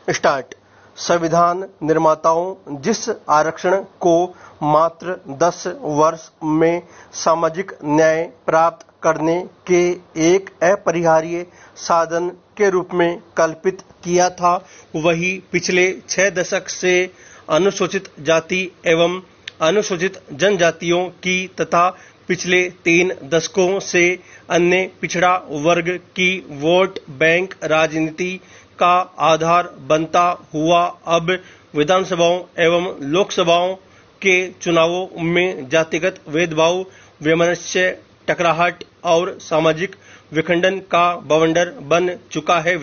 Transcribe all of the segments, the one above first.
Start. संविधान निर्माताओं जिस आरक्षण को मात्र 10 वर्ष में सामाजिक न्याय प्राप्त करने के एक अपरिहार्य साधन के रूप में कल्पित किया था, वही पिछले 6 दशक से अनुसूचित जाति एवं अनुसूचित जनजातियों की तथा पिछले 3 दशकों से अन्य पिछड़ा वर्ग की वोट बैंक राजनीति का आधार बनता हुआ अब विधानसभाओं एवं लोकसभाओं के चुनावों में जातिगत भेदभाव, वैमनस्य, टकराहट और सामाजिक विखंडन का बवंडर बन चुका है।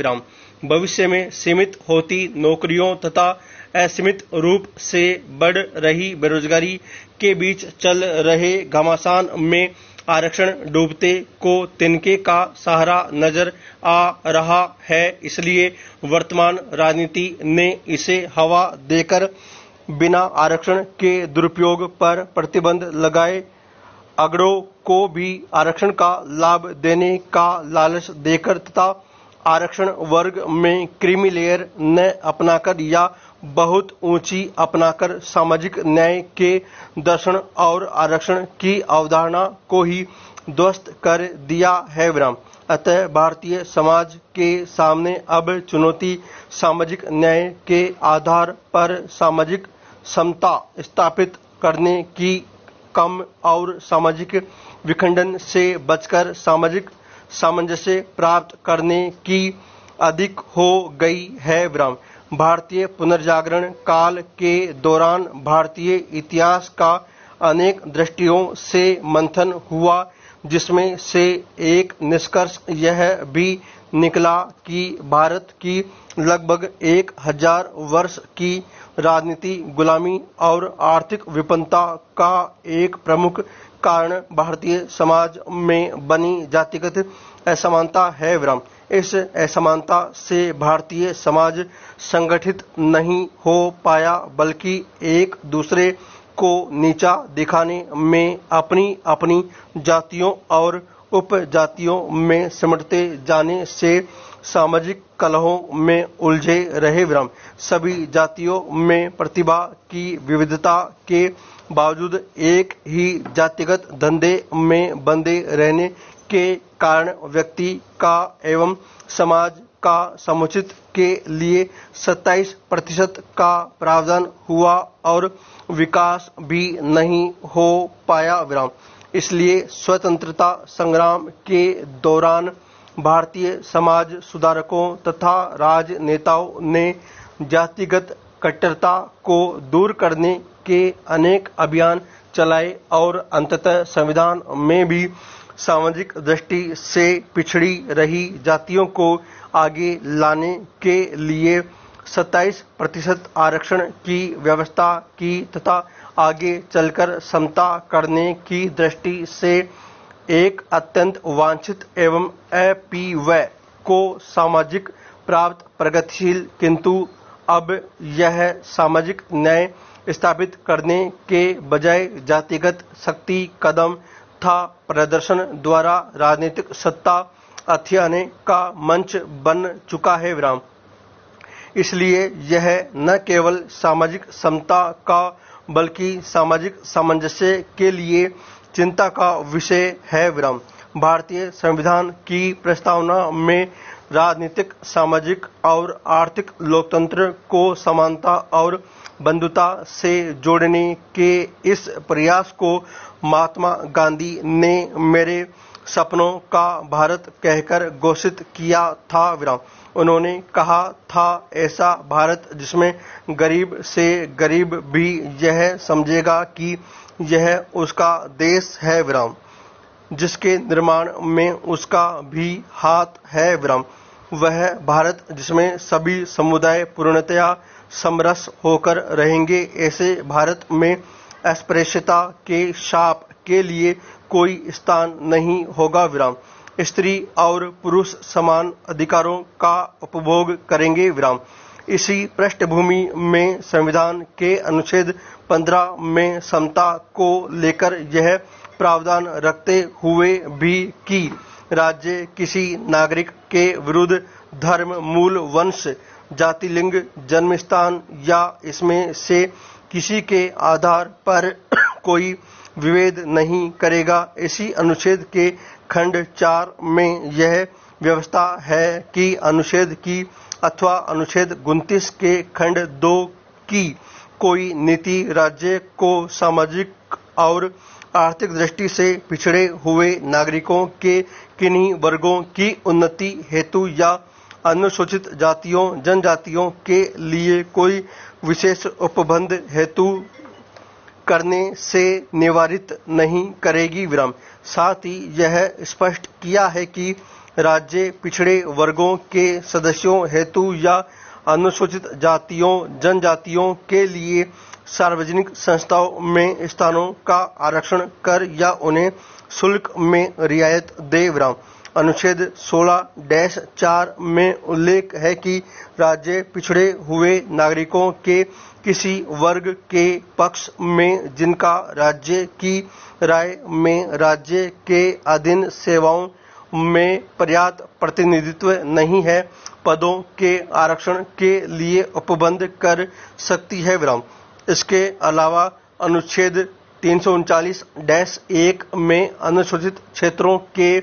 भविष्य में सीमित होती नौकरियों तथा असीमित रूप से बढ़ रही बेरोजगारी के बीच चल रहे घमासान में आरक्षण डूबते को तिनके का सहारा नजर आ रहा है। इसलिए वर्तमान राजनीति ने इसे हवा देकर बिना आरक्षण के दुरुपयोग पर प्रतिबंध लगाए अगड़ों को भी आरक्षण का लाभ देने का लालच देकर तथा आरक्षण वर्ग में क्रीमी लेयर न अपनाकर या बहुत ऊंची अपनाकर सामाजिक न्याय के दर्शन और आरक्षण की अवधारणा को ही ध्वस्त कर दिया है। अतः भारतीय समाज के सामने अब चुनौती सामाजिक न्याय के आधार पर सामाजिक समता स्थापित करने की, कम और सामाजिक विखंडन से बचकर सामाजिक सामंजस्य प्राप्त करने की अधिक हो गई है। भारतीय पुनर्जागरण काल के दौरान भारतीय इतिहास का अनेक दृष्टियों से मंथन हुआ, जिसमें से एक निष्कर्ष यह भी निकला कि भारत की लगभग 1000 वर्ष की राजनीति गुलामी और आर्थिक विपन्नता का एक प्रमुख कारण भारतीय समाज में बनी जातिगत असमानता है। इस असमानता से भारतीय समाज संगठित नहीं हो पाया, बल्कि एक दूसरे को नीचा दिखाने में अपनी अपनी जातियों और उपजातियों में सिमटते जाने से सामाजिक कलहों में उलझे रहे। सभी जातियों में प्रतिभा की विविधता के बावजूद एक ही जातिगत धंधे में बंधे रहने के कारण व्यक्ति का एवं समाज का समुचित के लिए 27% का प्रावधान हुआ और विकास भी नहीं हो पाया। इसलिए स्वतंत्रता संग्राम के दौरान भारतीय समाज सुधारकों तथा राजनेताओं ने जातिगत कट्टरता को दूर करने के अनेक अभियान चलाए और अंततः संविधान में भी सामाजिक दृष्टि से पिछड़ी रही जातियों को आगे लाने के लिए 27% आरक्षण की व्यवस्था की तथा आगे चलकर समता करने की दृष्टि से एक अत्यंत वांछित एवं अप्रिय को सामाजिक प्राप्त प्रगतिशील, किंतु अब यह सामाजिक न्याय स्थापित करने के बजाय जातिगत शक्ति कदम था प्रदर्शन द्वारा राजनीतिक सत्ता अथियाने का मंच बन चुका है। इसलिए यह न केवल सामाजिक समता का बल्कि सामाजिक सामंजस्य के लिए चिंता का विषय है। भारतीय संविधान की प्रस्तावना में राजनीतिक, सामाजिक और आर्थिक लोकतंत्र को समानता और बंधुता से जोड़ने के इस प्रयास को महात्मा गांधी ने मेरे सपनों का भारत कहकर घोषित किया था। उन्होंने कहा था, ऐसा भारत जिसमें गरीब से गरीब भी यह समझेगा कि यह उसका देश है, जिसके निर्माण में उसका भी हाथ है। वह भारत जिसमें सभी समुदाय पूर्णतया समरस होकर रहेंगे। ऐसे भारत में अस्पृश्यता के शाप के लिए कोई स्थान नहीं होगा। स्त्री और पुरुष समान अधिकारों का उपभोग करेंगे। इसी पृष्ठभूमि में संविधान के अनुच्छेद 15 में समता को लेकर यह प्रावधान रखते हुए भी कि राज्य किसी नागरिक के विरुद्ध धर्म, मूल, वंश, जाति, लिंग, जन्म स्थान या इसमें से किसी के आधार पर कोई विभेद नहीं करेगा। इसी अनुच्छेद के खंड 4 में यह व्यवस्था है कि अनुच्छेद की अथवा अनुच्छेद 29 के खंड 2 की कोई नीति राज्य को सामाजिक और आर्थिक दृष्टि से पिछड़े हुए नागरिकों के किन्हीं वर्गों की उन्नति हेतु या अनुसूचित जातियों जनजातियों के लिए कोई विशेष उपबंध हेतु करने से निवारित नहीं करेगी। साथ ही यह स्पष्ट किया है कि राज्य पिछड़े वर्गों के सदस्यों हेतु या अनुसूचित जातियों जनजातियों के लिए सार्वजनिक संस्थाओं में स्थानों का आरक्षण कर या उन्हें शुल्क में रियायत दे। अनुच्छेद 16-4 में उल्लेख है कि राज्य पिछड़े हुए नागरिकों के किसी वर्ग के पक्ष में जिनका राज्य की राय में राज्य के अधीन सेवाओं में पर्याप्त प्रतिनिधित्व नहीं है, पदों के आरक्षण के लिए उपबंध कर सकती है। इसके अलावा अनुच्छेद 339-1 में अनुसूचित क्षेत्रों के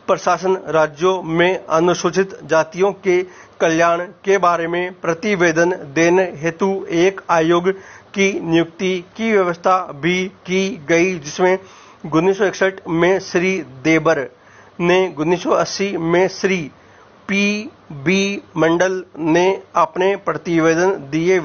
प्रशासन राज्यों में अनुसूचित जातियों के कल्याण के बारे में प्रतिवेदन देने हेतु एक आयोग की नियुक्ति की व्यवस्था भी की गई, जिसमें 1961 में श्री देबर ने 1980 में श्री P.B. मंडल ने अपने प्रतिवेदन दिए।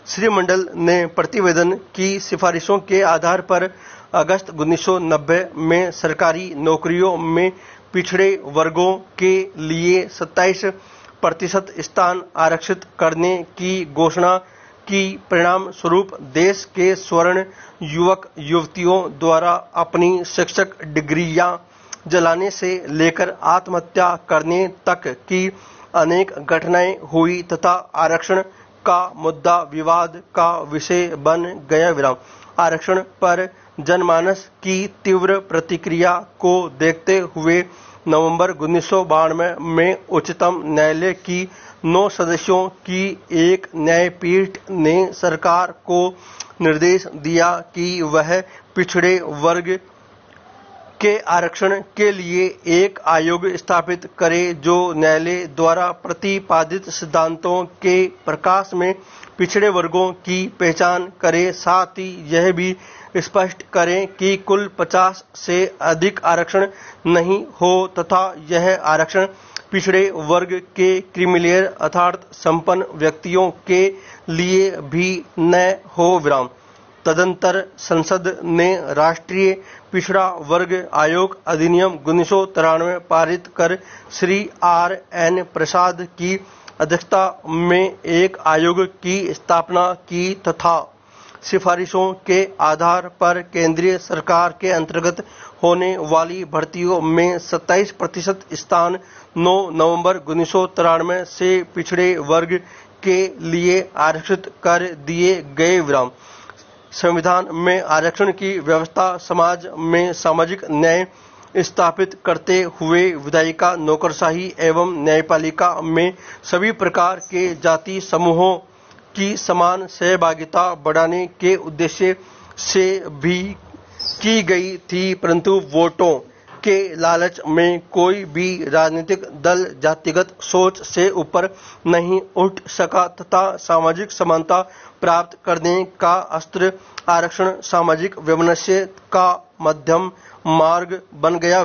श्री मंडल ने प्रतिवेदन की सिफारिशों के आधार पर अगस्त 1990 में सरकारी नौकरियों में पिछड़े वर्गों के लिए 27% स्थान आरक्षित करने की घोषणा की। परिणाम स्वरूप देश के स्वर्ण युवक युवतियों द्वारा अपनी शिक्षक डिग्रियां जलाने से लेकर आत्महत्या करने तक की अनेक घटनाएं हुई तथा आरक्षण का मुद्दा विवाद का विषय बन गया। आरक्षण पर जनमानस की तीव्र प्रतिक्रिया को देखते हुए नवंबर 1992 में उच्चतम न्यायालय की 9 सदस्यों की एक न्यायपीठ ने सरकार को निर्देश दिया कि वह पिछड़े वर्ग के आरक्षण के लिए एक आयोग स्थापित करे जो न्यायालय द्वारा प्रतिपादित सिद्धांतों के प्रकाश में पिछड़े वर्गों की पहचान करे। साथ ही यह भी स्पष्ट करें कि कुल 50 से अधिक आरक्षण नहीं हो तथा यह आरक्षण पिछड़े वर्ग के क्रीमीलेयर अर्थात संपन्न व्यक्तियों के लिए भी न हो। तदंतर संसद ने राष्ट्रीय पिछड़ा वर्ग आयोग अधिनियम 1993 पारित कर श्री R.N. प्रसाद की अध्यक्षता में एक आयोग की स्थापना की तथा सिफारिशों के आधार पर केंद्रीय सरकार के अंतर्गत होने वाली भर्तियों में 27% स्थान 9 नवंबर 1993 से पिछड़े वर्ग के लिए आरक्षित कर दिए गए। संविधान में आरक्षण की व्यवस्था समाज में सामाजिक न्याय स्थापित करते हुए विधायिका नौकरशाही एवं न्यायपालिका में सभी प्रकार के जाति समूहों की समान सहभागिता बढ़ाने के उद्देश्य से भी की गई थी, परंतु वोटों के लालच में कोई भी राजनीतिक दल जातिगत सोच से ऊपर नहीं उठ सका तथा सामाजिक समानता प्राप्त करने का अस्त्र आरक्षण सामाजिक वैमनस्य का मध्यम मार्ग बन गया।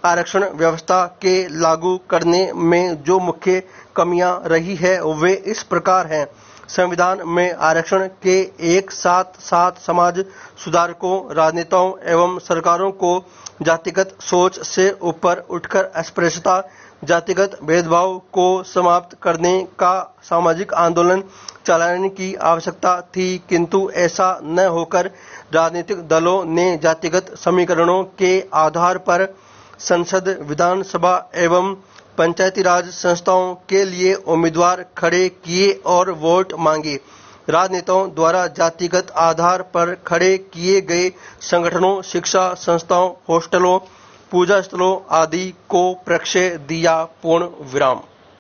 आरक्षण व्यवस्था के लागू करने में जो मुख्य कमियां रही है वे इस प्रकार हैं। संविधान में आरक्षण के एक साथ साथ समाज सुधारकों, राजनेताओं एवं सरकारों को जातिगत सोच से ऊपर उठकर अस्पृश्यता, जातिगत भेदभाव को समाप्त करने का सामाजिक आंदोलन चलाने की आवश्यकता थी, किंतु ऐसा न होकर राजनीतिक दलों ने जातिगत समीकरणों के आधार पर संसद, विधानसभा एवं पंचायती राज संस्थाओं के लिए उम्मीदवार खड़े किए और वोट मांगे। राजनेताओं द्वारा जातिगत आधार पर खड़े किए गए संगठनों, शिक्षा संस्थाओं, हॉस्टलों, पूजा स्थलों आदि को प्रश्रय दिया। पूर्ण विराम।